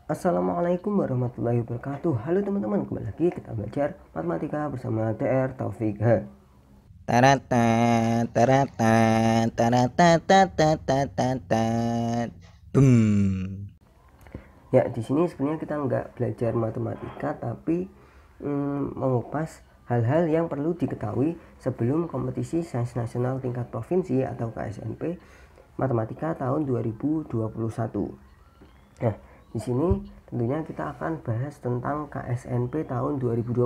Assalamualaikum warahmatullahi wabarakatuh. Halo teman-teman, kembali lagi kita belajar matematika bersama DR Taufik H. Taratan, taratan, taratatatatatat. Boom. Ya, di sini sebenarnya kita nggak belajar matematika, tapi mengupas hal-hal yang perlu diketahui sebelum kompetisi sains nasional tingkat provinsi atau KSNP matematika tahun 2021. Nah, di sini tentunya kita akan bahas tentang KSNP tahun 2020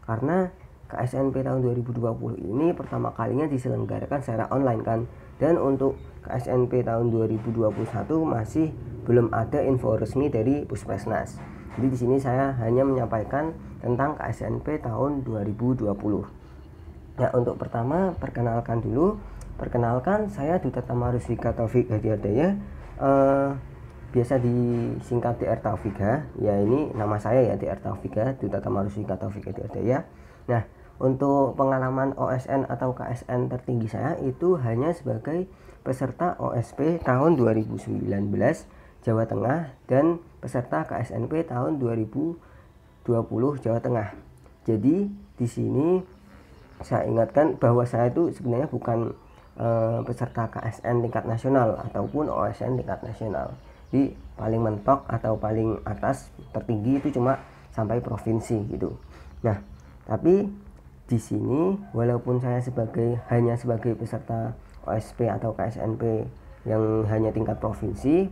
karena KSNP tahun 2020 ini pertama kalinya diselenggarakan secara online kan, dan untuk KSNP tahun 2021 masih belum ada info resmi dari Puspesnas. Jadi di sini saya hanya menyampaikan tentang KSNP tahun 2020. Nah, untuk pertama perkenalkan dulu. Perkenalkan, saya Duta Tamarusika Taufik Hadiardaya, biasa disingkat DR Taufika. Ya, ini nama saya ya, DR Taufika, Duta Tamarusika Taufik Hadiardaya. Nah, untuk pengalaman OSN atau KSN tertinggi saya itu hanya sebagai peserta OSP tahun 2019 Jawa Tengah dan peserta KSNP tahun 2020 Jawa Tengah. Jadi di sini saya ingatkan bahwa saya itu sebenarnya bukan peserta KSN tingkat nasional ataupun OSN tingkat nasional. Jadi paling mentok atau paling atas tertinggi itu cuma sampai provinsi gitu. Nah, tapi di sini walaupun saya hanya sebagai peserta OSP atau KSNP yang hanya tingkat provinsi,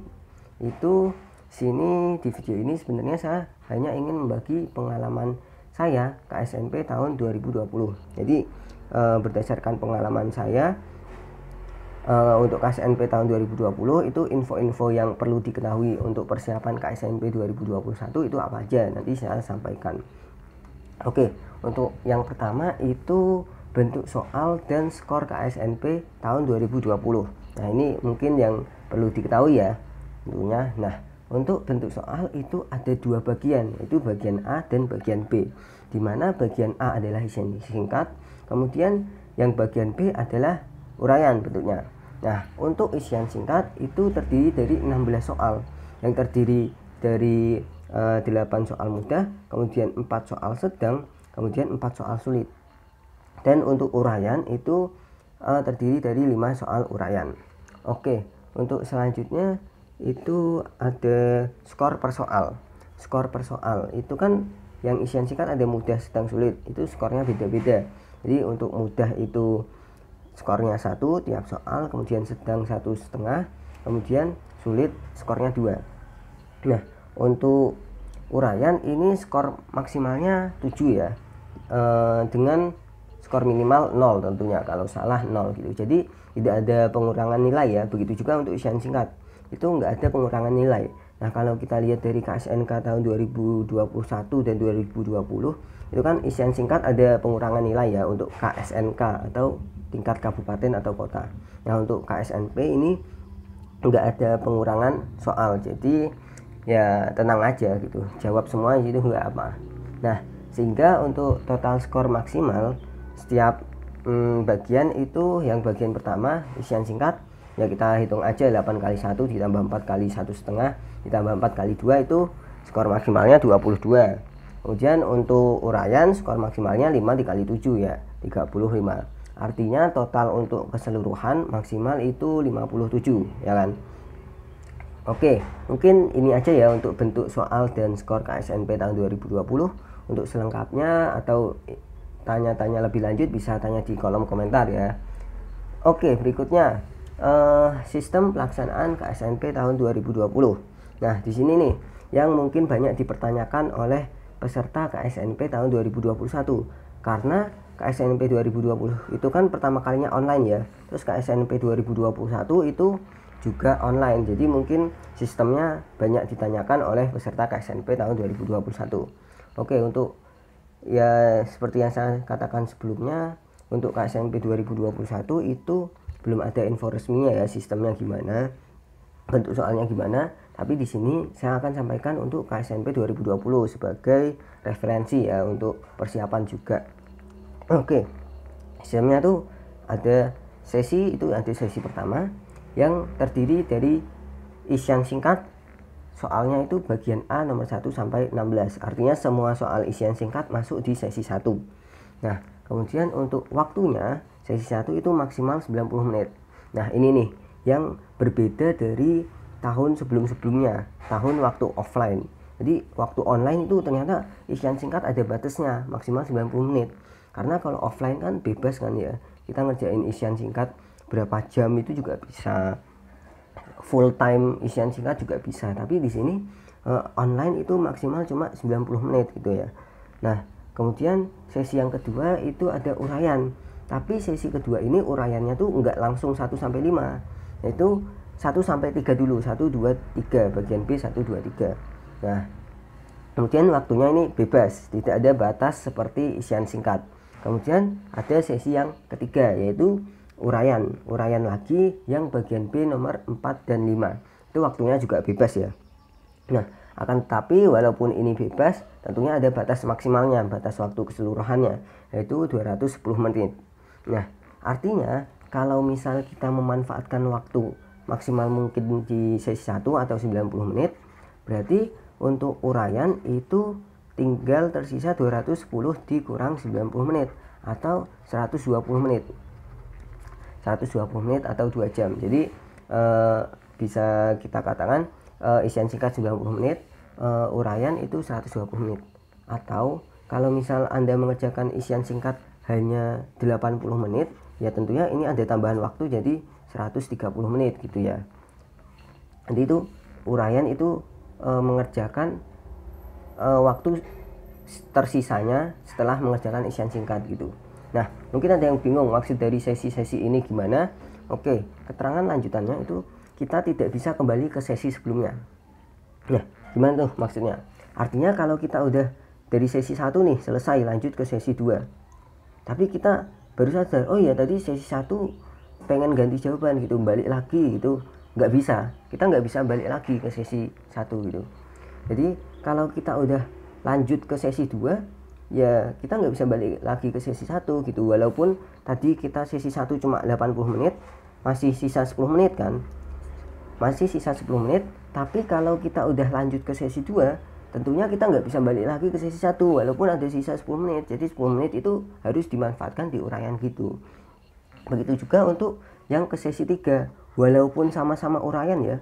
itu sini di video ini sebenarnya saya hanya ingin membagi pengalaman saya KSNP tahun 2020. Jadi berdasarkan pengalaman saya untuk KSNP tahun 2020 itu info-info yang perlu diketahui untuk persiapan KSNP 2021 itu apa aja, nanti saya sampaikan. Oke, untuk yang pertama itu bentuk soal dan skor KSNP tahun 2020. Nah, ini mungkin yang perlu diketahui ya tentunya. Nah, untuk bentuk soal itu ada dua bagian, yaitu bagian A dan bagian B, di mana bagian A adalah isian singkat, kemudian yang bagian B adalah uraian bentuknya. Nah, untuk isian singkat itu terdiri dari 16 soal yang terdiri dari 8 soal mudah, kemudian 4 soal sedang, kemudian 4 soal sulit. Dan untuk uraian itu terdiri dari 5 soal uraian. Oke, untuk selanjutnya itu ada skor per soal. Skor per soal itu kan yang isian singkat ada mudah, sedang, sulit, itu skornya beda-beda. Jadi untuk mudah itu skornya 1 tiap soal, kemudian sedang 1,5, kemudian sulit skornya 2. Nah, untuk uraian ini skor maksimalnya 7 ya, dengan skor minimal 0 tentunya, kalau salah 0 gitu. Jadi tidak ada pengurangan nilai ya. Begitu juga untuk isian singkat, itu nggak ada pengurangan nilai. Nah, kalau kita lihat dari KSNK tahun 2021 dan 2020 itu kan isian singkat ada pengurangan nilai ya untuk KSNK atau tingkat kabupaten atau kota. Nah, untuk KSNP ini nggak ada pengurangan soal, jadi ya tenang aja gitu, jawab semua gitu nggak apa. Nah, sehingga untuk total skor maksimal setiap bagian itu, yang bagian pertama isian singkat ya kita hitung aja 8 kali 1 ditambah 4 kali 1,5 ditambah 4 kali 2 itu skor maksimalnya 22. Kemudian untuk uraian skor maksimalnya 5 dikali 7 ya 35. Artinya total untuk keseluruhan maksimal itu 57 ya kan. Oke, mungkin ini aja ya untuk bentuk soal dan skor KSNP tahun 2020. Untuk selengkapnya atau tanya-tanya lebih lanjut bisa tanya di kolom komentar ya. Oke, berikutnya sistem pelaksanaan KSNP tahun 2020. Nah, di sini nih yang mungkin banyak dipertanyakan oleh peserta KSNP tahun 2021, karena KSNP 2020 itu kan pertama kalinya online ya. Terus KSNP 2021 itu juga online. Jadi mungkin sistemnya banyak ditanyakan oleh peserta KSNP tahun 2021. Oke, untuk ya seperti yang saya katakan sebelumnya, untuk KSNP 2021 itu belum ada info resminya ya, sistemnya gimana, bentuk soalnya gimana. Tapi di sini saya akan sampaikan untuk KSNP 2020 sebagai referensi ya untuk persiapan juga. Oke, sistemnya tuh ada sesi pertama yang terdiri dari isian singkat soalnya itu bagian A nomor 1 sampai 16. Artinya semua soal isian singkat masuk di sesi 1. Nah, kemudian untuk waktunya sesi 1 itu maksimal 90 menit. Nah, ini nih yang berbeda dari tahun sebelum-sebelumnya, tahun waktu offline. Jadi waktu online itu ternyata isian singkat ada batasnya, maksimal 90 menit. Karena kalau offline kan bebas kan ya, kita ngerjain isian singkat berapa jam itu juga bisa, full time isian singkat juga bisa. Tapi di sini online itu maksimal cuma 90 menit gitu ya. Nah, kemudian sesi yang kedua itu ada uraian. Tapi sesi kedua ini uraiannya tuh nggak langsung 1 sampai 5, yaitu 1 sampai 3 dulu, 1, 2, 3, bagian B 1, 2, 3. Nah, kemudian waktunya ini bebas, tidak ada batas seperti isian singkat. Kemudian ada sesi yang ketiga, yaitu uraian lagi yang bagian B nomor 4 dan 5. Itu waktunya juga bebas ya. Nah, akan tetapi walaupun ini bebas, tentunya ada batas maksimalnya, batas waktu keseluruhannya, yaitu 210 menit. Nah, artinya kalau misal kita memanfaatkan waktu maksimal mungkin di sesi 1 atau 90 menit, berarti untuk uraian itu tinggal tersisa 210 dikurang 90 menit atau 120 menit. 120 menit atau 2 jam. Jadi bisa kita katakan isian singkat 90 menit, uraian itu 120 menit. Atau kalau misal Anda mengerjakan isian singkat hanya 80 menit, ya tentunya ini ada tambahan waktu jadi 130 menit gitu ya. Jadi itu uraian itu mengerjakan waktu tersisanya setelah mengerjakan isian singkat gitu. Nah, mungkin ada yang bingung maksud dari sesi-sesi ini gimana. Oke, keterangan lanjutannya itu kita tidak bisa kembali ke sesi sebelumnya. Nah, gimana tuh maksudnya? Artinya kalau kita udah dari sesi 1 nih selesai, lanjut ke sesi 2, tapi kita baru sadar, oh ya tadi sesi 1 pengen ganti jawaban gitu, balik lagi gitu, nggak bisa. Kita nggak bisa balik lagi ke sesi 1 gitu. Jadi kalau kita udah lanjut ke sesi 2, ya kita nggak bisa balik lagi ke sesi 1 gitu. Walaupun tadi kita sesi 1 cuma 80 menit, masih sisa 10 menit kan, masih sisa 10 menit. Tapi kalau kita udah lanjut ke sesi 2, tentunya kita nggak bisa balik lagi ke sesi 1 walaupun ada sisa 10 menit. Jadi 10 menit itu harus dimanfaatkan di uraian gitu. Begitu juga untuk yang ke sesi 3, walaupun sama-sama uraian ya,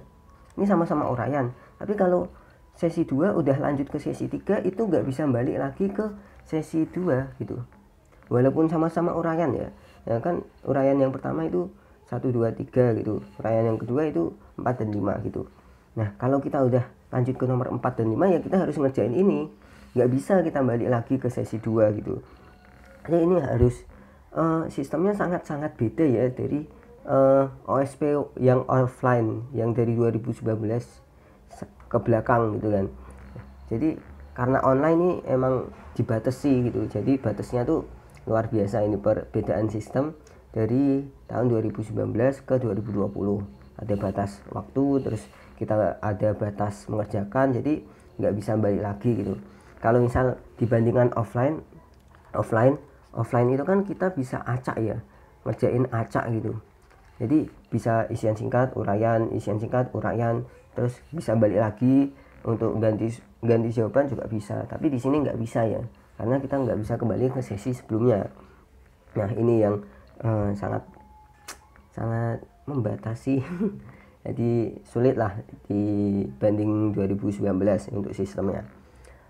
ini sama-sama uraian, tapi kalau sesi 2 udah lanjut ke sesi 3 itu nggak bisa balik lagi ke sesi 2 gitu, walaupun sama-sama uraian ya. Ya kan uraian yang pertama itu 1, 2, 3 gitu, uraian yang kedua itu 4 dan 5 gitu. Nah, kalau kita udah lanjut ke nomor 4 dan 5, ya kita harus ngerjain ini, nggak bisa kita balik lagi ke sesi 2 gitu. Jadi ini harus sistemnya sangat-sangat beda ya dari OSP yang offline yang dari 2019 ke belakang gitu kan. Jadi karena online ini emang dibatasi gitu, jadi batasnya tuh luar biasa. Ini perbedaan sistem dari tahun 2019 ke 2020, ada batas waktu, terus kita ada batas mengerjakan, jadi nggak bisa balik lagi gitu. Kalau misal dibandingkan offline itu kan kita bisa acak ya, ngerjain acak gitu. Jadi bisa isian singkat uraian, isian singkat uraian, terus bisa balik lagi untuk ganti jawaban juga bisa. Tapi di sini nggak bisa ya, karena kita nggak bisa kembali ke sesi sebelumnya. Nah, ini yang sangat membatasi. Jadi sulit lah dibanding 2019 untuk sistemnya.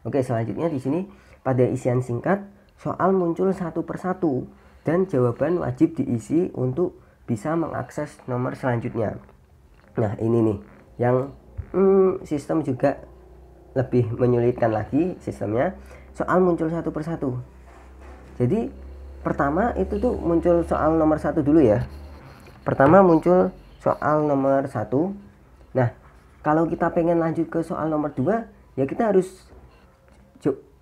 Oke, selanjutnya di sini pada isian singkat soal muncul satu persatu dan jawaban wajib diisi untuk bisa mengakses nomor selanjutnya. Nah, ini nih yang sistem juga lebih menyulitkan lagi sistemnya. Soal muncul satu persatu. Jadi pertama itu tuh muncul soal nomor 1 dulu ya. Pertama muncul soal nomor 1. Nah, kalau kita pengen lanjut ke soal nomor 2, ya kita harus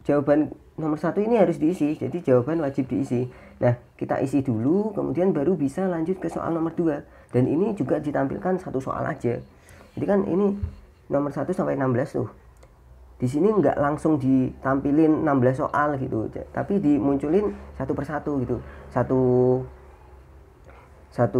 jawaban nomor 1 ini harus diisi. Jadi jawaban wajib diisi. Nah, kita isi dulu, kemudian baru bisa lanjut ke soal nomor 2. Dan ini juga ditampilkan satu soal aja. Jadi kan ini nomor 1 sampai 16 tuh. Di sini nggak langsung ditampilin 16 soal gitu, tapi dimunculin satu persatu gitu. Satu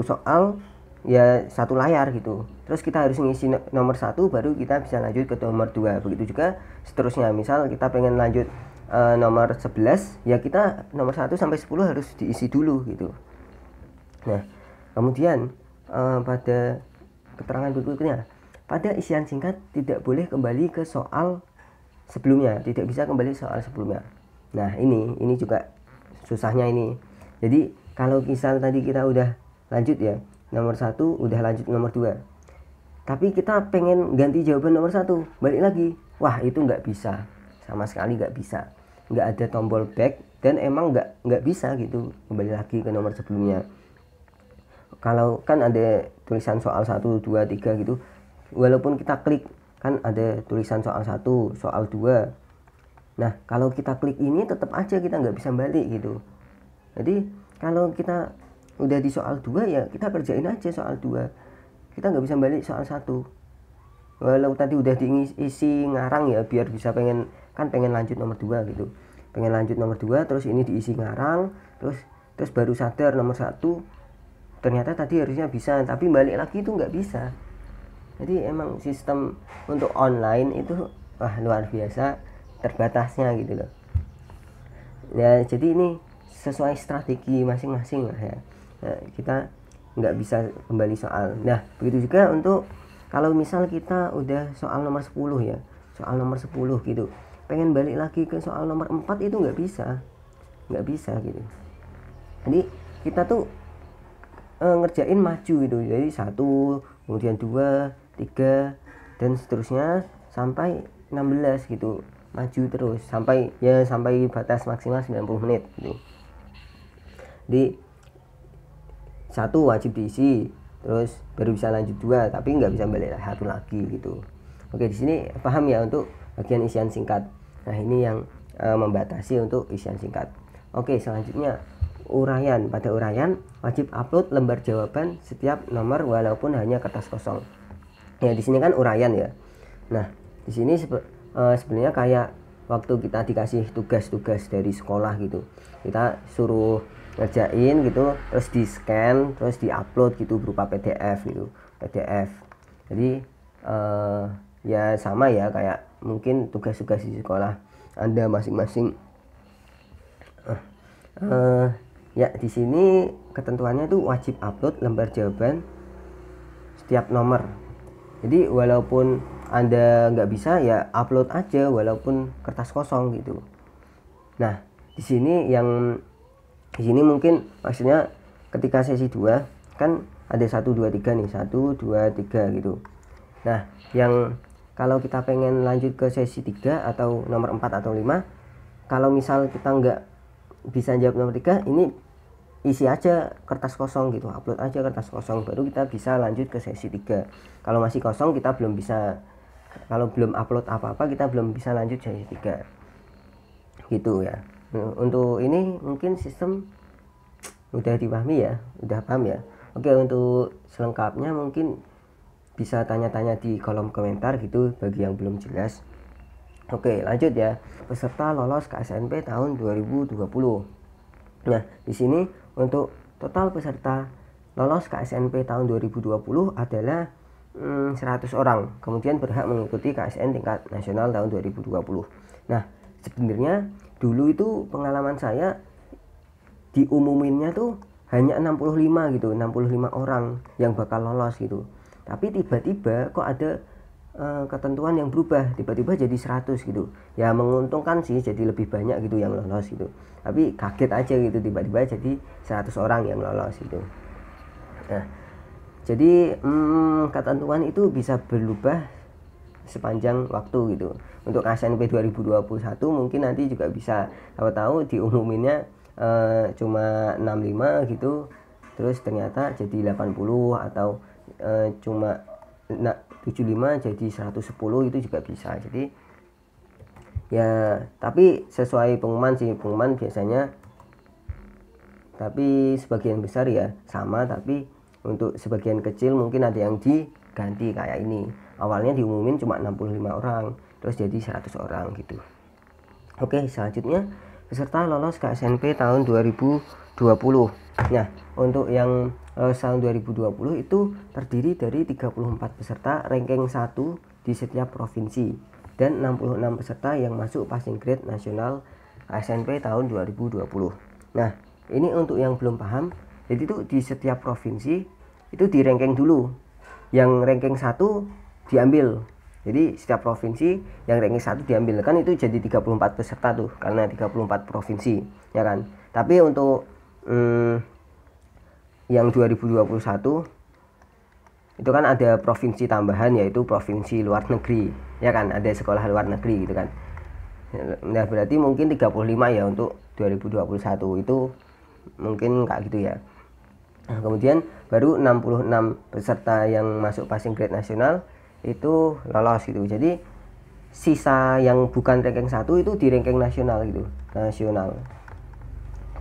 soal ya satu layar gitu. Terus kita harus ngisi nomor 1 baru kita bisa lanjut ke nomor 2. Begitu juga seterusnya. Misal kita pengen lanjut nomor 11, ya kita nomor 1 sampai 10 harus diisi dulu gitu. Nah, kemudian pada keterangan berikutnya, pada isian singkat tidak boleh kembali ke soal sebelumnya, tidak bisa kembali soal sebelumnya. Nah, ini juga susahnya ini. Jadi kalau misal tadi kita udah lanjut ya nomor 1, udah lanjut nomor 2, tapi kita pengen ganti jawaban nomor 1, balik lagi, wah itu nggak bisa, sama sekali nggak bisa, nggak ada tombol back, dan emang nggak bisa gitu kembali lagi ke nomor sebelumnya. Kalau kan ada tulisan soal 1, 2, 3 gitu, walaupun kita klik kan ada tulisan soal 1, soal 2, nah kalau kita klik ini tetap aja kita nggak bisa balik gitu. Jadi kalau kita udah di soal 2 ya kita kerjain aja soal 2, kita nggak bisa balik soal 1. Walau tadi udah diisi ngarang ya biar bisa pengen lanjut nomor 2 gitu, pengen lanjut nomor 2, terus ini diisi ngarang, terus baru sadar nomor 1 ternyata tadi harusnya bisa, tapi balik lagi itu nggak bisa. Jadi emang sistem untuk online itu wah luar biasa terbatasnya gitu loh ya. Jadi ini sesuai strategi masing-masing lah ya. Nah, kita nggak bisa kembali soal. Nah begitu juga untuk kalau misal kita udah soal nomor 10 ya, soal nomor 10 gitu, pengen balik lagi ke soal nomor 4 itu nggak bisa gitu. Jadi kita tuh ngerjain maju gitu, jadi 1, kemudian 2, 3 dan seterusnya sampai 16 gitu, maju terus sampai batas maksimal 90 menit gitu. Di 1 wajib diisi, terus baru bisa lanjut 2, tapi nggak bisa balik 1 lagi gitu. Oke, di sini paham ya untuk bagian isian singkat. Nah ini yang membatasi untuk isian singkat. Oke, selanjutnya uraian. Pada uraian wajib upload lembar jawaban setiap nomor walaupun hanya kertas kosong. Ya di sini kan uraian ya. Nah di sini sebenarnya kayak waktu kita dikasih tugas-tugas dari sekolah gitu, kita suruh ngerjain gitu, terus di scan, terus di upload gitu berupa PDF gitu, PDF. Jadi ya sama ya kayak mungkin tugas-tugas di sekolah Anda masing-masing. Ya di sini ketentuannya tuh wajib upload lembar jawaban setiap nomor. Jadi walaupun Anda nggak bisa ya upload aja walaupun kertas kosong gitu. Nah di sini mungkin maksudnya ketika sesi 2 kan ada 1, 2, 3 nih, 1, 2, 3 gitu. Nah yang kalau kita pengen lanjut ke sesi 3 atau nomor 4 atau 5, kalau misal kita nggak bisa jawab nomor 3, ini isi aja kertas kosong gitu, upload aja kertas kosong, baru kita bisa lanjut ke sesi 3. Kalau masih kosong kita belum bisa, kalau belum upload apa-apa kita belum bisa lanjut sesi 3 gitu ya. Untuk ini mungkin sistem udah dipahami ya, udah paham ya. Oke, untuk selengkapnya mungkin bisa tanya-tanya di kolom komentar gitu bagi yang belum jelas. Oke, lanjut ya. Peserta lolos KSNP tahun 2020. Nah, di sini untuk total peserta lolos KSNP tahun 2020 adalah 100 orang. Kemudian berhak mengikuti KSN tingkat nasional tahun 2020. Nah, sebenarnya dulu itu pengalaman saya diumuminnya tuh hanya 65 gitu, 65 orang yang bakal lolos gitu. Tapi tiba-tiba kok ada ketentuan yang berubah, tiba-tiba jadi 100 gitu. Ya menguntungkan sih, jadi lebih banyak gitu yang lolos gitu. Tapi kaget aja gitu, tiba-tiba jadi 100 orang yang lolos gitu. Nah, jadi ketentuan itu bisa berubah sepanjang waktu gitu. Untuk KSNP 2021 mungkin nanti juga bisa tahu-tahu diumuminnya cuma 65 gitu, terus ternyata jadi 80 atau cuma 75 jadi 110, itu juga bisa. Jadi ya tapi sesuai pengumuman sih, pengumuman biasanya, tapi sebagian besar ya sama, tapi untuk sebagian kecil mungkin ada yang diganti kayak ini. Awalnya diumumin cuma 65 orang, terus jadi 100 orang gitu. Oke, selanjutnya peserta lolos KSNP tahun 2020. Nah, untuk yang tahun 2020 itu terdiri dari 34 peserta ranking 1 di setiap provinsi dan 66 peserta yang masuk passing grade nasional KSNP tahun 2020. Nah, ini untuk yang belum paham, jadi itu di setiap provinsi itu di ranking dulu. Yang ranking 1 diambil. Jadi setiap provinsi yang ranking 1 diambil, kan itu jadi 34 peserta tuh karena 34 provinsi, ya kan. Tapi untuk yang 2021 itu kan ada provinsi tambahan, yaitu provinsi luar negeri, ya kan, ada sekolah luar negeri gitu kan. Nah, berarti mungkin 35 ya untuk 2021 itu mungkin kayak gitu ya. Nah, kemudian baru 66 peserta yang masuk passing grade nasional itu lolos gitu. Jadi sisa yang bukan ranking 1 itu di ranking nasional gitu.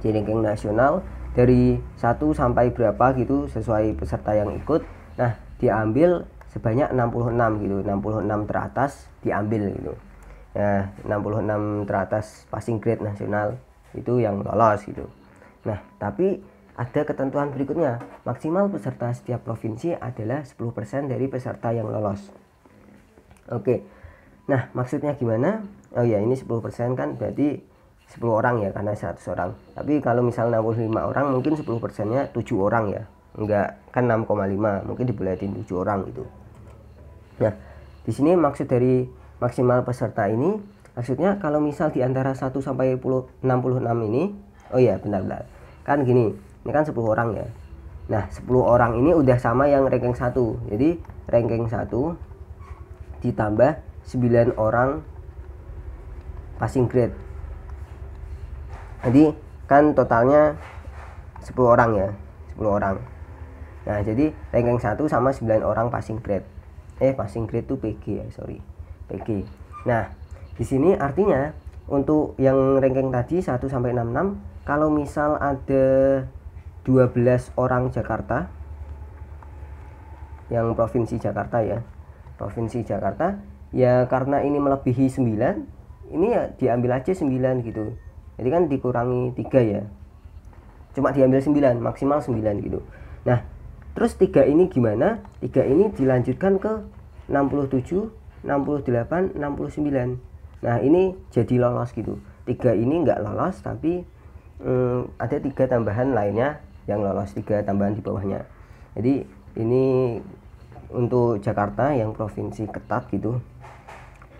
Di ranking nasional dari 1 sampai berapa gitu sesuai peserta yang ikut. Nah, diambil sebanyak 66 gitu. 66 teratas diambil gitu. Nah, 66 teratas passing grade nasional itu yang lolos gitu. Nah, tapi ada ketentuan berikutnya. Maksimal peserta setiap provinsi adalah 10% dari peserta yang lolos. Oke. Nah, maksudnya gimana? Oh ya, ini 10% kan berarti 10 orang ya, karena 100 orang. Tapi kalau misal 65 orang mungkin 10%-nya 7 orang ya. Enggak, kan 6,5, mungkin dibulatin 7 orang gitu. Nah, di sini maksud dari maksimal peserta ini, maksudnya kalau misal di antara 1 sampai 66 ini, oh ya benar-benar. Kan gini, ini kan 10 orang ya. Nah, 10 orang ini udah sama yang ranking 1. Jadi ranking 1 ditambah 9 orang passing grade. Jadi kan totalnya 10 orang ya, 10 orang. Nah, jadi ranking 1 sama 9 orang passing grade. Passing grade itu PG ya, sorry. PG. Nah, di sini artinya untuk yang ranking tadi 1 sampai 66, kalau misal ada 12 orang Jakarta, yang provinsi Jakarta ya. Provinsi Jakarta, ya karena ini melebihi 9, ini ya diambil aja 9 gitu. Jadi kan dikurangi 3 ya. Cuma diambil 9, maksimal 9 gitu. Nah, terus 3 ini gimana? 3 ini dilanjutkan ke 67, 68, 69. Nah, ini jadi lolos gitu. 3 ini enggak lolos, tapi ada 3 tambahan lainnya yang lolos, 3 tambahan di bawahnya. Jadi ini untuk Jakarta yang provinsi ketat gitu.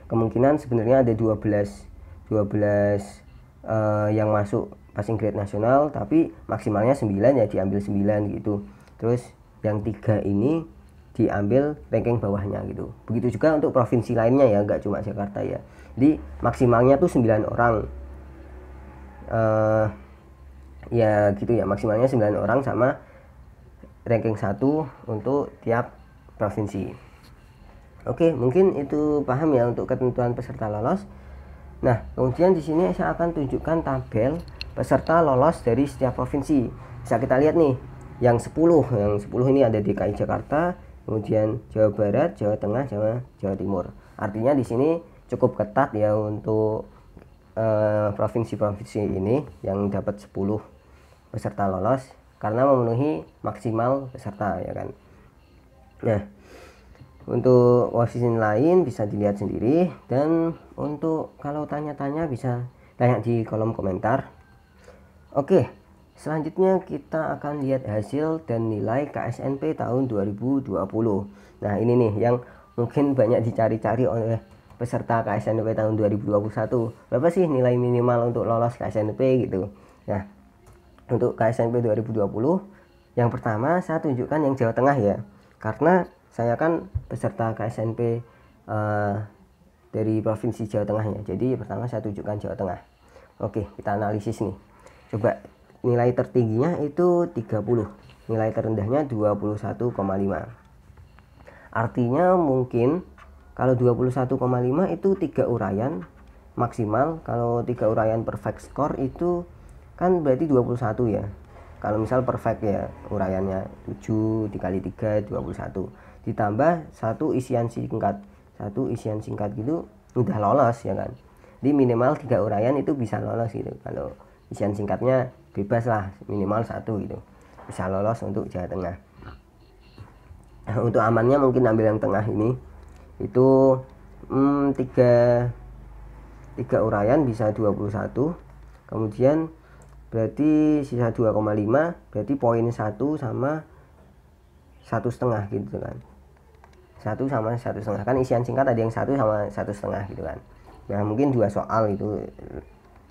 Kemungkinan sebenarnya ada 12 yang masuk passing grade nasional, tapi maksimalnya 9 ya, diambil 9 gitu. Terus yang 3 ini diambil ranking bawahnya gitu. Begitu juga untuk provinsi lainnya ya, enggak cuma Jakarta ya. Jadi maksimalnya tuh 9 orang. Ya gitu ya, maksimalnya 9 orang sama ranking 1 untuk tiap provinsi. Oke, mungkin itu paham ya untuk ketentuan peserta lolos. Nah, kemudian di sini saya akan tunjukkan tabel peserta lolos dari setiap provinsi. Bisa kita lihat nih, yang 10 ini ada DKI Jakarta, kemudian Jawa Barat, Jawa Tengah, Jawa Timur. Artinya di sini cukup ketat ya untuk provinsi-provinsi ini yang dapat 10 peserta lolos karena memenuhi maksimal peserta ya kan. Nah, untuk posisi lain bisa dilihat sendiri, dan untuk kalau tanya-tanya bisa tanya di kolom komentar. Oke, selanjutnya kita akan lihat hasil dan nilai KSNP tahun 2020. Nah, ini nih yang mungkin banyak dicari-cari oleh peserta KSNP tahun 2021. Berapa sih nilai minimal untuk lolos KSNP gitu. Nah, untuk KSNP 2020, yang pertama saya tunjukkan yang Jawa Tengah ya. Karena saya kan peserta KSNP dari provinsi Jawa Tengah ya. Jadi pertama saya tunjukkan Jawa Tengah. Oke, kita analisis nih. Coba nilai tertingginya itu 30, nilai terendahnya 21,5. Artinya mungkin kalau 21,5 itu 3 uraian maksimal. Kalau 3 uraian perfect score itu kan berarti 21 ya. Kalau misal perfect ya uraiannya 7 dikali 3 21, ditambah 1 isian singkat gitu udah lolos ya kan. Jadi minimal 3 uraian itu bisa lolos gitu. Kalau isian singkatnya bebas lah, minimal 1 gitu. bisa lolos untuk Jawa Tengah. Untuk amannya mungkin ambil yang tengah ini, itu tiga uraian bisa 21, kemudian berarti sisa 2,5, berarti poin 1 sama 1,5 gitu kan. 1 sama 1,5 kan isian singkat ada yang 1 sama 1,5 gitu kan. Nah mungkin 2 soal itu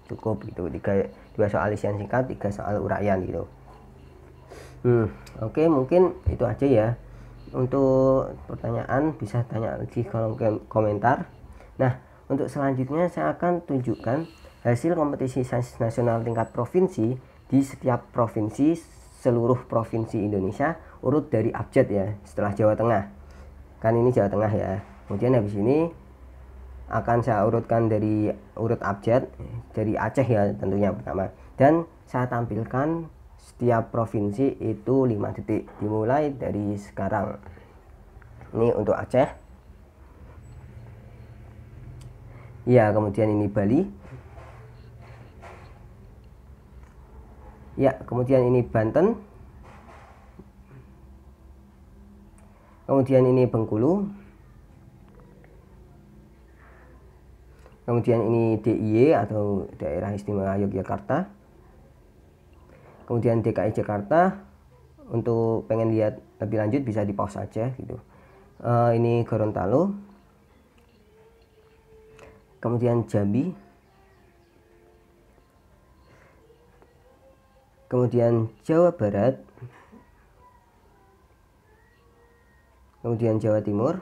cukup gitu, 2 soal isian singkat, 3 soal uraian gitu. Oke, mungkin itu aja ya. Untuk pertanyaan bisa tanya di kolom komentar. Nah, untuk selanjutnya saya akan tunjukkan hasil kompetisi sains nasional tingkat provinsi di setiap provinsi, seluruh provinsi Indonesia urut dari abjad ya, setelah Jawa Tengah. Kan ini Jawa Tengah ya. Kemudian habis ini akan saya urutkan dari urut abjad dari Aceh ya tentunya pertama, dan saya tampilkan setiap provinsi itu 5 detik dimulai dari sekarang. Ini untuk Aceh ya, kemudian ini Bali ya, kemudian ini Banten, kemudian ini Bengkulu, kemudian ini DIY atau Daerah Istimewa Yogyakarta, kemudian DKI Jakarta. Untuk pengen lihat lebih lanjut bisa di pause aja gitu. Ini Gorontalo, kemudian Jambi, kemudian Jawa Barat, kemudian Jawa Timur,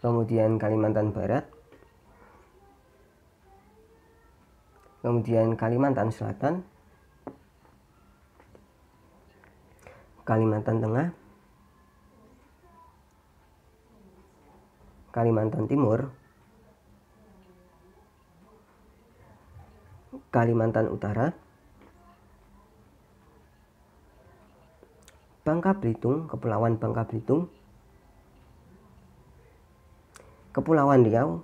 kemudian Kalimantan Barat, kemudian Kalimantan Selatan, Kalimantan Tengah, Kalimantan Timur, Kalimantan Utara, Bangka Belitung, Kepulauan Bangka Belitung, Kepulauan Riau,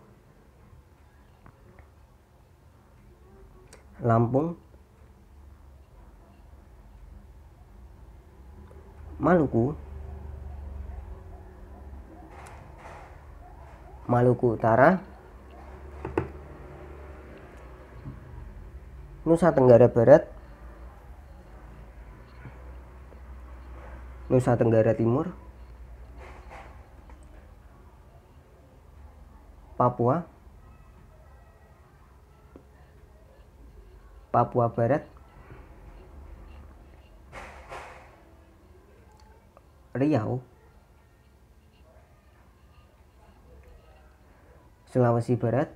Lampung, Maluku, Maluku Utara, Nusa Tenggara Barat, Nusa Tenggara Timur, Papua, Papua Barat, Riau, Sulawesi Barat,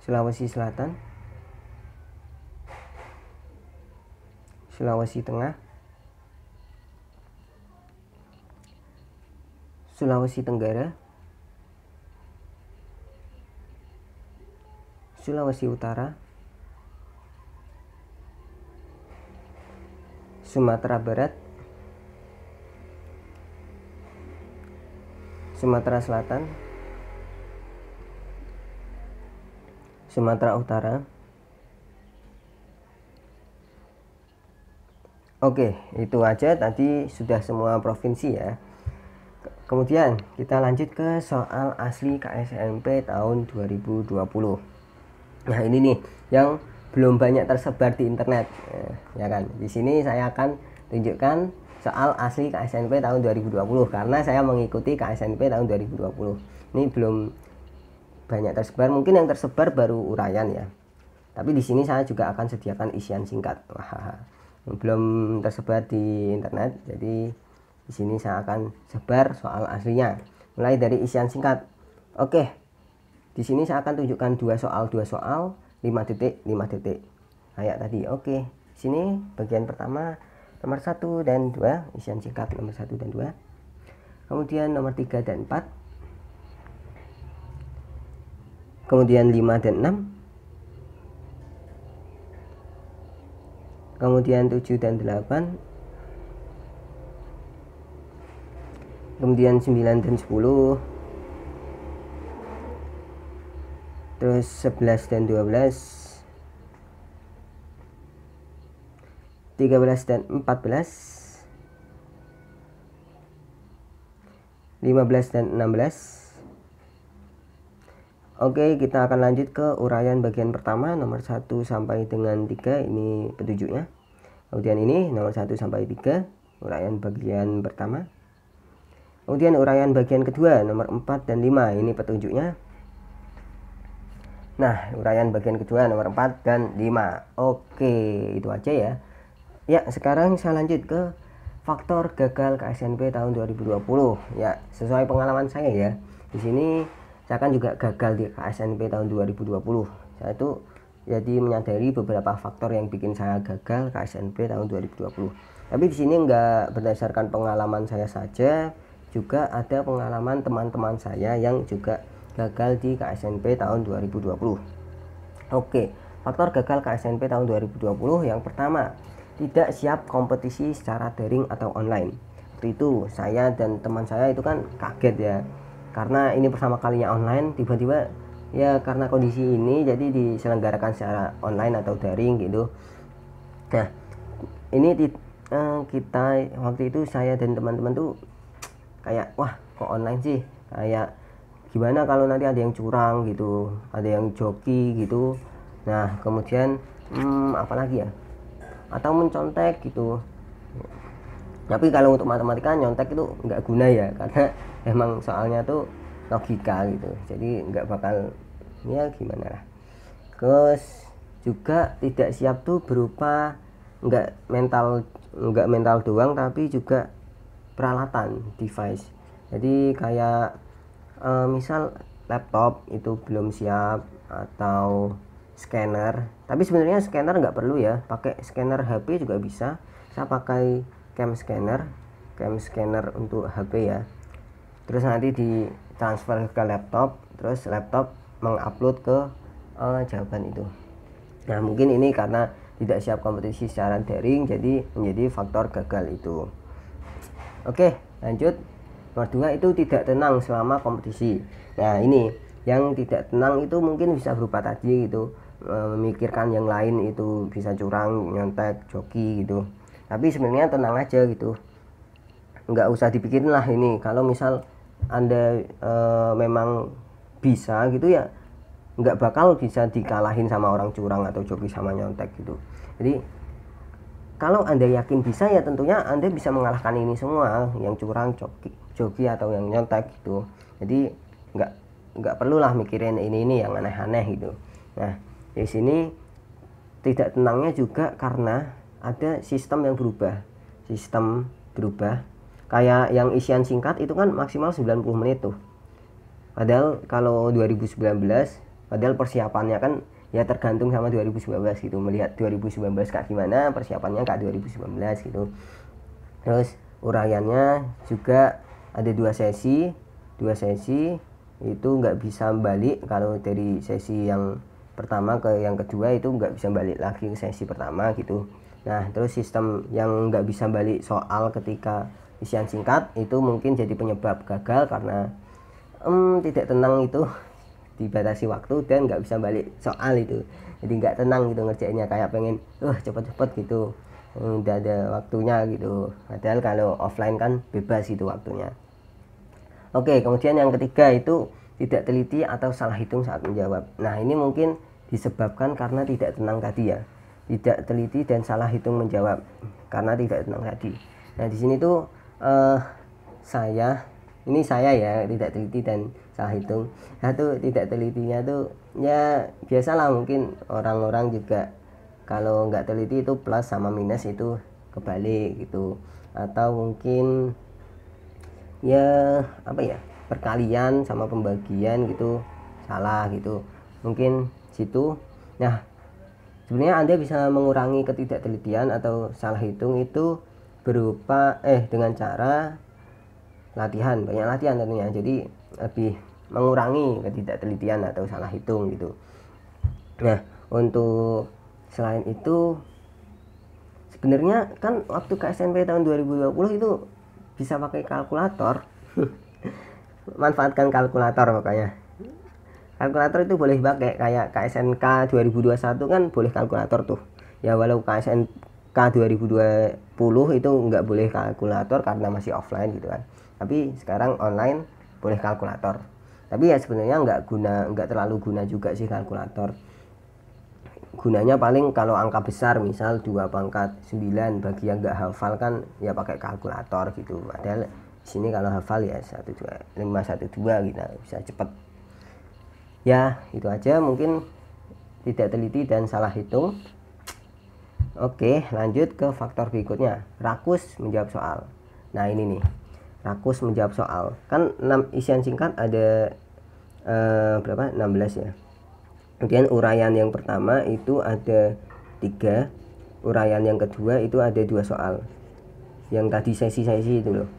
Sulawesi Selatan, Sulawesi Tengah, Sulawesi Tenggara, Sulawesi Utara, Sumatera Barat, Sumatera Selatan, Sumatera Utara. Oke, itu aja tadi sudah semua provinsi ya. Kemudian kita lanjut ke soal asli KSNP tahun 2020. Nah, ini nih yang belum banyak tersebar di internet. Ya kan? Di sini saya akan tunjukkan soal asli KSNP tahun 2020 karena saya mengikuti KSNP tahun 2020. Ini belum banyak tersebar, mungkin yang tersebar baru uraian ya. Tapi di sini saya juga akan sediakan isian singkat. Belum tersebar di internet, jadi di sini saya akan sebar soal aslinya mulai dari isian singkat. Oke, di sini saya akan tunjukkan 2 soal 5 detik 5 detik kayak tadi. Oke, sini bagian pertama nomor 1 dan 2, isian singkat nomor 1 dan 2, kemudian nomor 3 dan 4, kemudian 5 dan 6, kemudian 7 dan 8, kemudian 9 dan 10, terus 11 dan 12, 13 dan 14, 15 dan 16. Oke, kita akan lanjut ke uraian bagian pertama nomor 1 sampai dengan 3, ini petunjuknya. Kemudian ini nomor 1 sampai 3, uraian bagian pertama. Kemudian uraian bagian kedua nomor 4 dan 5, ini petunjuknya. Nah, uraian bagian kedua nomor 4 dan 5. Oke, itu aja ya. Ya, sekarang saya lanjut ke faktor gagal KSNP tahun 2020. Ya, sesuai pengalaman saya ya. Di sini saya kan juga gagal di KSNP tahun 2020. Saya itu jadi menyadari beberapa faktor yang bikin saya gagal KSNP tahun 2020. Tapi di sini enggak berdasarkan pengalaman saya saja, juga ada pengalaman teman-teman saya yang juga gagal di KSNP tahun 2020. Oke, faktor gagal KSNP tahun 2020 yang pertama, tidak siap kompetisi secara daring atau online. Waktu itu saya dan teman saya itu kan kaget ya, karena ini pertama kalinya online, tiba-tiba ya karena kondisi ini jadi diselenggarakan secara online atau daring gitu. Nah, ini kita waktu itu saya dan teman-teman tuh kayak, wah kok online sih, kayak gimana kalau nanti ada yang curang gitu, ada yang joki gitu. Nah kemudian apalagi ya, atau mencontek gitu. Tapi kalau untuk matematika nyontek itu nggak guna ya, karena emang soalnya tuh logika gitu, jadi nggak bakal, ya gimana lah. Terus juga tidak siap tuh berupa nggak mental doang, tapi juga peralatan device. Jadi kayak misal laptop itu belum siap, atau scanner. Tapi sebenarnya scanner nggak perlu ya, pakai scanner HP juga bisa. Saya pakai cam scanner untuk HP ya. Terus nanti ditransfer ke laptop, terus laptop mengupload ke jawaban itu. Nah mungkin ini karena tidak siap kompetisi secara daring, jadi menjadi faktor gagal itu. Oke, lanjut. Nomor 2 itu tidak tenang selama kompetisi. Nah ini yang tidak tenang itu mungkin bisa berupa tadi gitu, memikirkan yang lain, itu bisa curang, nyontek, joki gitu. Tapi sebenarnya tenang aja gitu, nggak usah dipikirin lah ini. Kalau misal Anda memang bisa gitu ya, nggak bakal bisa dikalahin sama orang curang atau joki sama nyontek gitu. Jadi kalau Anda yakin bisa, ya tentunya Anda bisa mengalahkan ini semua, yang curang, joki atau yang nyontek gitu. Jadi nggak perlulah mikirin ini yang aneh-aneh gitu. Nah di sini tidak tenangnya juga karena ada sistem berubah. Kayak yang isian singkat itu kan maksimal 90 menit tuh. Padahal kalau 2019, padahal persiapannya kan ya tergantung sama 2019 gitu, melihat 2019 kayak gimana, persiapannya kayak 2019 gitu. Terus uraiannya juga ada dua sesi itu nggak bisa balik. Kalau dari sesi yang pertama ke yang kedua itu nggak bisa balik lagi ke sesi pertama gitu. Nah terus sistem yang nggak bisa balik soal ketika isian singkat itu mungkin jadi penyebab gagal, karena tidak tenang itu, dibatasi waktu dan nggak bisa balik soal itu, jadi nggak tenang gitu ngerjainnya, kayak pengen cepet-cepet gitu, udah ada waktunya gitu. Padahal kalau offline kan bebas itu waktunya. Oke, kemudian yang ketiga itu tidak teliti atau salah hitung saat menjawab. Nah ini mungkin disebabkan karena tidak tenang tadi ya, tidak teliti dan salah hitung menjawab karena tidak tenang tadi. Nah di sini tuh saya ya tidak teliti dan salah hitung. Nah tuh tidak telitinya tuh ya biasalah, mungkin orang-orang juga kalau nggak teliti itu plus sama minus itu kebalik gitu, atau mungkin ya apa ya, perkalian sama pembagian gitu salah gitu, mungkin situ. Nah sebenarnya Anda bisa mengurangi ketidaktelitian atau salah hitung itu berupa dengan cara latihan, banyak latihan tentunya, jadi lebih mengurangi ketidaktelitian atau salah hitung gitu. Nah untuk selain itu sebenarnya kan waktu KSNP tahun 2020 itu bisa pakai kalkulator. Manfaatkan kalkulator pokoknya. kalkulator itu boleh pakai, kayak KSNK 2021 kan boleh kalkulator tuh ya, walau KSNK 2020 itu nggak boleh kalkulator karena masih offline gitu kan, tapi sekarang online boleh kalkulator. Tapi ya sebenarnya nggak terlalu guna juga sih kalkulator. Gunanya paling kalau angka besar, misal 2 pangkat 9, bagi yang nggak hafal kan ya pakai kalkulator gitu. Padahal di sini kalau hafal ya 12512 gitu, bisa cepet. Ya itu aja, mungkin tidak teliti dan salah hitung. Oke, lanjut ke faktor berikutnya, rakus menjawab soal. Nah ini nih, rakus menjawab soal kan 6 isian singkat ada berapa, 16 ya. Kemudian uraian yang pertama itu ada 3, uraian yang kedua itu ada 2 soal, yang tadi sesi-sesi itu loh.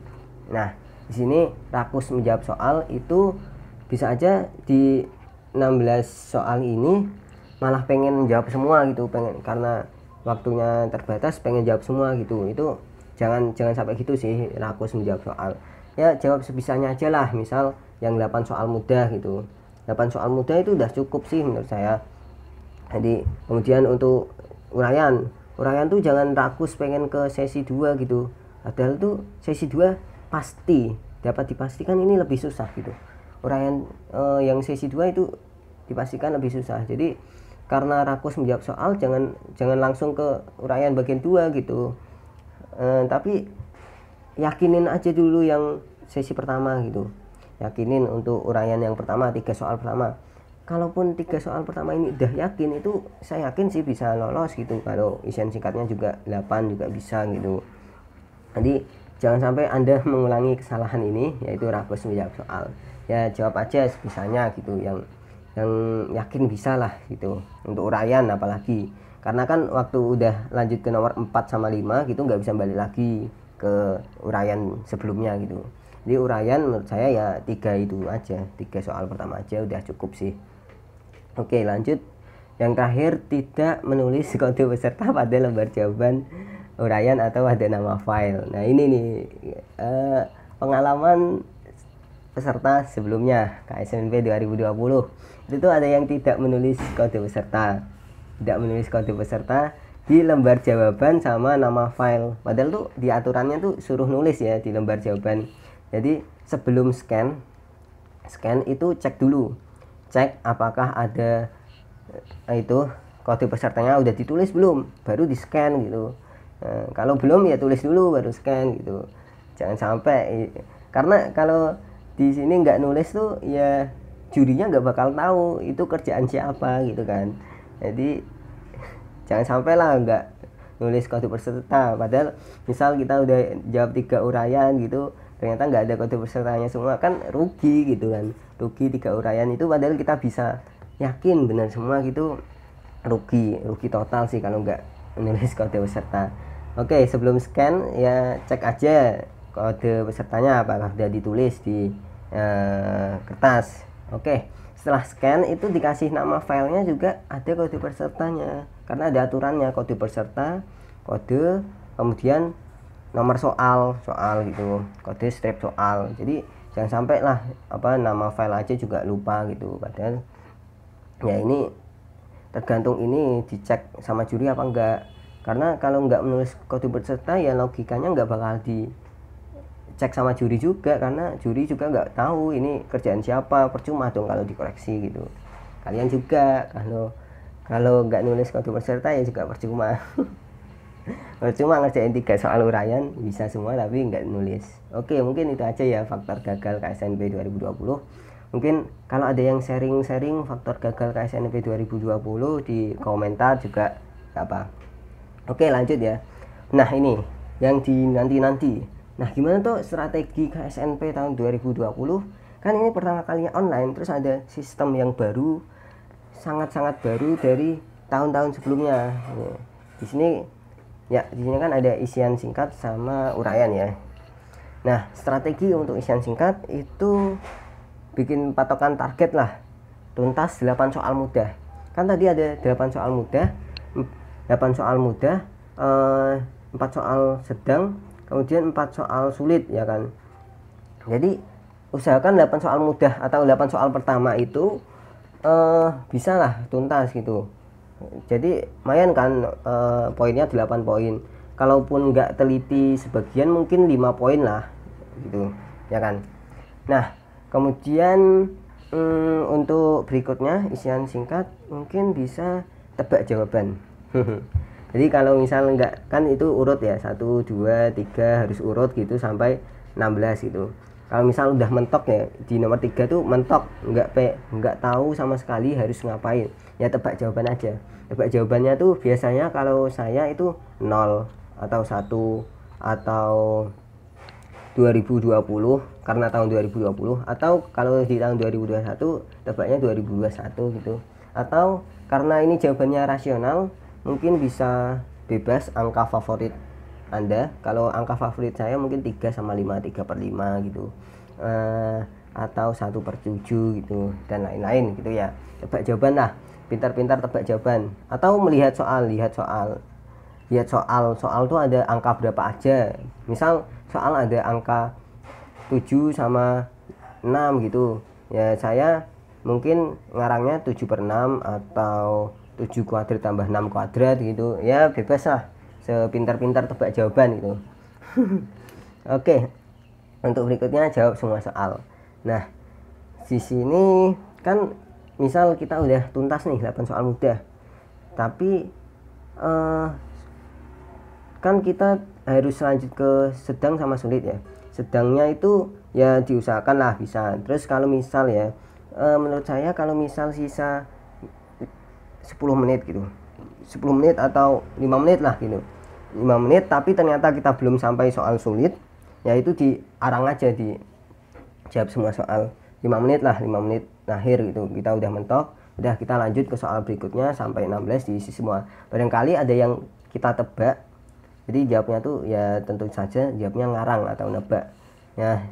Nah di sini rakus menjawab soal itu bisa aja di 16 soal ini malah pengen jawab semua gitu, pengen, karena waktunya terbatas pengen jawab semua gitu. Itu jangan sampai gitu sih rakus menjawab soal. Ya jawab sebisanya aja lah, misal yang 8 soal mudah gitu, 8 soal mudah itu udah cukup sih menurut saya. Jadi kemudian untuk uraian tuh jangan rakus pengen ke sesi 2 gitu, padahal tuh sesi 2 pasti dapat dipastikan ini lebih susah gitu. Uraian yang sesi 2 itu dipastikan lebih susah. Jadi karena rakus menjawab soal jangan langsung ke uraian bagian 2 gitu. Tapi yakinin aja dulu yang sesi pertama gitu. Yakinin untuk uraian yang pertama, 3 soal pertama. Kalaupun 3 soal pertama ini udah yakin, itu saya yakin sih bisa lolos gitu. Kalau isian singkatnya juga 8 juga bisa gitu. Jadi jangan sampai Anda mengulangi kesalahan ini, yaitu rakus menjawab soal. Ya jawab aja sebisanya gitu, yang yakin bisa lah gitu. Untuk uraian apalagi, karena kan waktu udah lanjut ke nomor 4 sama 5 gitu nggak bisa balik lagi ke uraian sebelumnya gitu. Jadi uraian menurut saya ya 3 itu aja, 3 soal pertama aja udah cukup sih. Oke lanjut, yang terakhir, tidak menulis kode peserta pada lembar jawaban uraian atau ada nama file. Nah ini nih pengalaman peserta sebelumnya KSNP 2020 itu ada yang tidak menulis kode peserta, di lembar jawaban sama nama file. Padahal tuh di aturannya tuh suruh nulis ya di lembar jawaban. Jadi sebelum scan itu cek dulu, apakah ada itu kode pesertanya udah ditulis belum, baru di scan gitu. Kalau belum ya tulis dulu baru scan gitu. Jangan sampai, karena kalau di sini nggak nulis tuh ya jurinya nggak bakal tahu itu kerjaan siapa gitu kan. Jadi jangan sampai lah nggak nulis kode peserta, padahal misal kita udah jawab 3 uraian gitu, ternyata nggak ada kode pesertanya semua, kan rugi gitu kan. Rugi 3 uraian itu, padahal kita bisa yakin benar semua gitu. Rugi total sih kalau nggak menulis kode peserta. Oke, sebelum scan ya cek aja kode pesertanya apakah sudah ditulis di kertas. Oke, setelah scan itu dikasih nama filenya juga ada kode pesertanya, karena ada aturannya, kode peserta, kode, kemudian nomor soal gitu, kode strip soal. Jadi jangan sampai lah nama file aja juga lupa gitu. Padahal ya ini tergantung ini dicek sama juri apa enggak, karena kalau enggak menulis kode peserta ya logikanya enggak bakal dicek sama juri juga, karena juri juga enggak tahu ini kerjaan siapa. Percuma dong kalau dikoreksi gitu. Kalian juga kalau enggak nulis kode peserta ya juga percuma. Percuma ngerjain 3 soal uraian bisa semua tapi enggak nulis. Oke, mungkin itu aja ya faktor gagal KSNP 2020. Mungkin kalau ada yang sharing faktor gagal KSNP 2020 di komentar juga apa. Oke lanjut ya. Nah ini yang di nanti. Nah gimana tuh strategi KSNP tahun 2020? Kan ini pertama kalinya online, terus ada sistem yang baru, sangat-sangat baru dari tahun-tahun sebelumnya. Di sini kan ada isian singkat sama uraian ya. Nah strategi untuk isian singkat itu bikin patokan target lah, tuntas 8 soal mudah. Kan tadi ada 8 soal mudah, 4 soal sedang, kemudian 4 soal sulit ya kan. Jadi usahakan 8 soal mudah atau 8 soal pertama itu bisa lah tuntas gitu. Jadi lumayan kan, poinnya 8 poin. Kalaupun nggak teliti sebagian mungkin 5 poin lah gitu ya kan. Nah kemudian untuk berikutnya isian singkat mungkin bisa tebak jawaban. Jadi kalau misal nggak, kan itu urut ya, 1, 2, 3 harus urut gitu sampai 16 gitu. Kalau misal udah mentok ya di nomor 3 tuh mentok, nggak tahu sama sekali harus ngapain, ya tebak jawaban aja. Tebak jawabannya tuh biasanya kalau saya itu 0 atau 1 atau 2020 karena tahun 2020, atau kalau di tahun 2021 tebaknya 2021 gitu. Atau karena ini jawabannya rasional, mungkin bisa bebas angka favorit Anda. Kalau angka favorit saya mungkin 3 sama 5, 3/5 gitu, atau 1/7 gitu, dan lain-lain gitu ya. Tebak jawaban lah, pintar-pintar tebak jawaban. Atau melihat soal, lihat soal tuh ada angka berapa aja. Misal soal ada angka 7 sama 6 gitu ya, saya mungkin ngarangnya 7/6 atau 7 kuadrat tambah 6 kuadrat gitu ya, bebas lah, sepintar-pintar tebak jawaban gitu. Oke, untuk berikutnya jawab semua soal. Nah di sini kan misal kita udah tuntas nih 8 soal mudah, tapi kan kita harus lanjut ke sedang sama sulit ya. Sedangnya itu ya diusahakan lah bisa. Terus kalau misal ya, menurut saya kalau misal sisa 10 menit gitu, 10 menit atau 5 menit lah gitu, 5 menit tapi ternyata kita belum sampai soal sulit, ya itu diarang aja, di jawab semua soal 5 menit lah, 5 menit akhir gitu kita udah mentok, udah kita lanjut ke soal berikutnya sampai 16 diisi semua. Barangkali ada yang kita tebak, jadi jawabnya tuh ya tentu saja jawabnya ngarang atau nebak ya.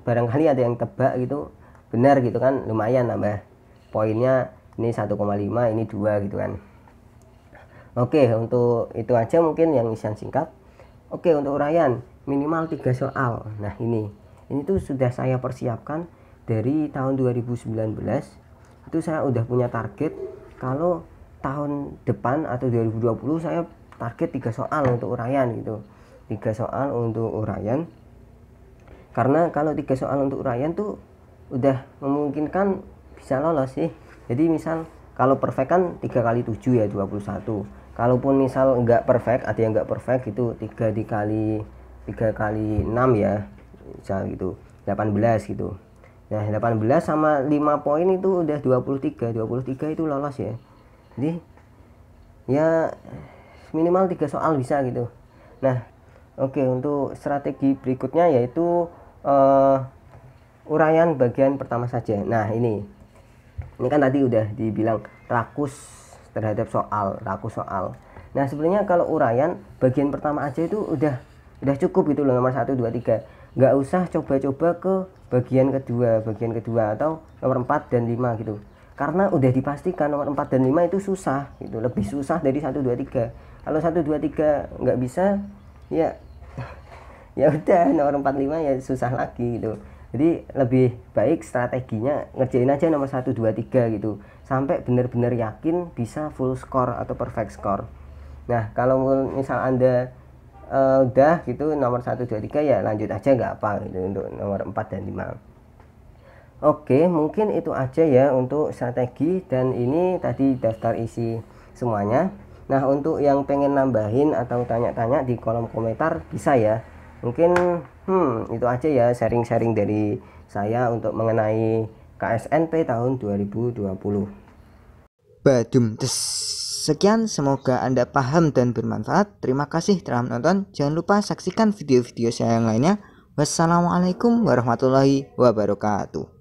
Barangkali ada yang tebak gitu benar gitu kan, lumayan nambah poinnya, ini 1,5, ini 2 gitu kan. Oke, untuk itu aja mungkin yang isian singkat. Oke, untuk uraian minimal 3 soal. Nah ini tuh sudah saya persiapkan dari tahun 2019. Itu saya udah punya target, kalau tahun depan atau 2020 saya target 3 soal untuk uraian gitu. 3 soal untuk uraian, karena kalau 3 soal untuk uraian tuh udah memungkinkan bisa lolos sih. Jadi misal kalau perfect kan 3 kali 7 ya 21. Kalaupun misal enggak perfect, ada yang enggak perfect gitu, 3 kali 6 ya misal gitu 18 gitu. Nah 18 sama 5 poin itu udah 23 itu lolos ya. Jadi ya minimal 3 soal bisa gitu. Nah oke, untuk strategi berikutnya yaitu uraian bagian pertama saja. Nah ini kan tadi udah dibilang rakus terhadap rakus soal. Nah sebenarnya kalau uraian bagian pertama aja itu udah cukup gitu loh, nomor 1, 2, 3. Nggak usah coba-coba ke bagian kedua atau nomor 4 dan 5 gitu, karena udah dipastikan nomor 4 dan 5 itu susah gitu, lebih susah dari 1, 2, 3. Kalau 1, 2, 3 nggak bisa ya ya udah nomor 4, 5 ya susah lagi gitu. Jadi lebih baik strateginya ngerjain aja nomor 1, 2, 3 gitu, sampai benar-benar yakin bisa full score atau perfect score. Nah kalau misal Anda udah gitu nomor 1, 2, 3 ya lanjut aja, nggak apa gitu untuk nomor 4 dan 5. Oke, mungkin itu aja ya untuk strategi, dan ini tadi daftar isi semuanya. Nah untuk yang pengen nambahin atau tanya-tanya di kolom komentar bisa ya. Mungkin itu aja ya sharing-sharing dari saya untuk mengenai KSNP tahun 2020. Badum tes. Sekian, semoga Anda paham dan bermanfaat. Terima kasih telah menonton. Jangan lupa saksikan video-video saya yang lainnya. Wassalamualaikum warahmatullahi wabarakatuh.